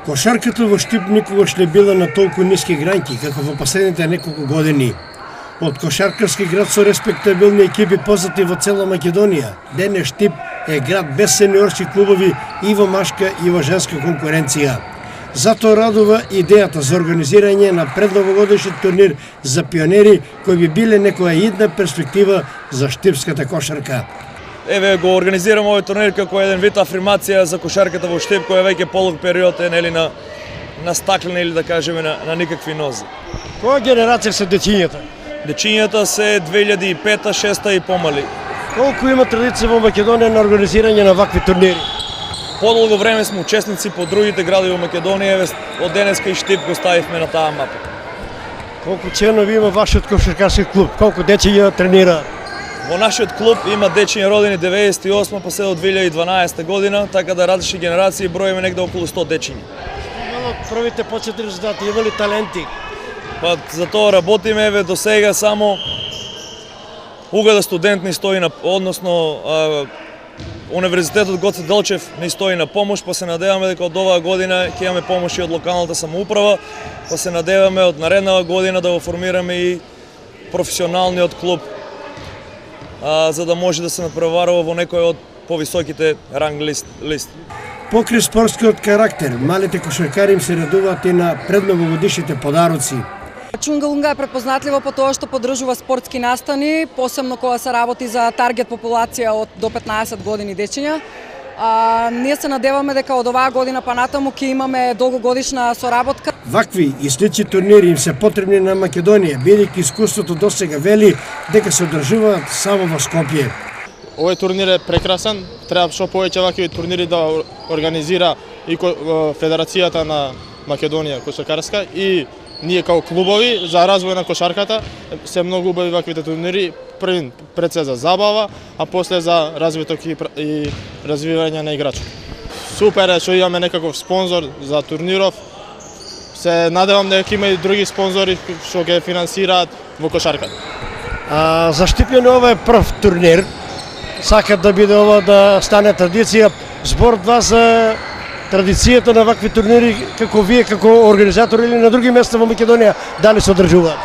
Кошарката во Штип никогаш не била на толку ниски гранки, како во последните неколку години. Од кошаркарски град со респектабилни екипи познати во цела Македонија, денес Штип е град без сениорски клубови и во машка и во женска конкуренција. Затоа радува идејата за организирање на предновогодишен турнир за пионери, кои би биле некоја идна перспектива за штипската кошарка. Еве го организираме овој турнир како еден вид афирмација за кошарката во Штип, која веќе полог период е нели на стаклени или да кажеме на никакви нози. Која генерација се дечињата? Дечињата се 2005-та, 6-та и помали. Колку има традиција во Македонија на организирање на вакви турнири? Подолго време сме учесници по другите градови во Македонија, од денеска и Штип го ставивме на таа мапа. Колку членови има вашиот кошаркарски клуб? Колку дечиња тренира? Во нашиот клуб има дечиња родени 98 па се до 2012 година, така да различни генерации броиме негде околу 100 дечиња. Првите почетни резултати, има ли таленти? Па за тоа работиме, еве до сега само Угада студент ни стои на, односно Универзитетот Гоце Делчев ни стои на помош, па се надеваме дека од оваа година ќе имаме помош и од локалната самоуправа, па се надеваме од наредната година да го формираме и професионалниот клуб, за да може да се надпреварува во некој од повисоките ранг листи. Покрај спортскиот карактер, малите кошаркари им се радуваат и на предновогодишните подароци. Чунгалунга е препознатлива по тоа што поддржува спортски настани, посебно кога се работи за таргет популација од до 15 години дечиња. Ние се надеваме дека од оваа година па натаму ќе имаме долгогодишна соработка. Вакви и слични турнири им се потребни на Македонија, бидејќи искуството досега вели дека се одржуваат само во Скопје. Овој турнир е прекрасен, треба што повеќе вакви турнири да организира и Федерацијата на Македонија кошаркарска и ние како клубови за развој на кошарката. Се многу убави ваквите турнири, пред се за забава, а после за развиток и развивање на играчи. Супер е што имаме некаков спонзор за турниров. Се надевам дека има и други спонзори што ги финансираат во кошарката. За Штипјани ова е прв турнир. Сакат да биде ова да стане традиција. Зборот вас за традицијата на вакви турнири, како вие, како организатори или на други места во Македонија, дали се одржуваат?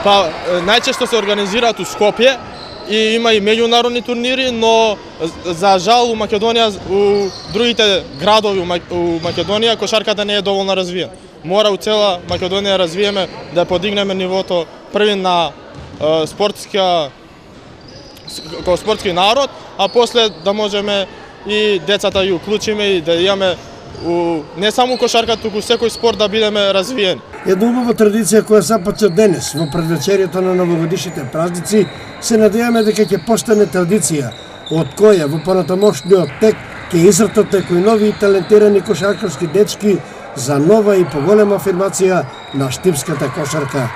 Па, најчесто се организираат у Скопје и има и меѓународни турнири, но за жал у Македонија, у другите градови у Македонија, кошарката не е доволно развиена. Мора у цела Македонија развиеме да подигнеме нивото први на спортски народ, а после да можеме и децата ги уклучиме и да имаме не само кошарка, туку секој спорт да бидеме развиени. Една убава традиција која започна денес во предвечерието на новогодишните празници, се надеваме дека ќе постане традиција, од која во понатамошниот тек ќе израстат некои нови и талентирани кошаркарски дечки за нова и поголема афирмација на штипската кошарка.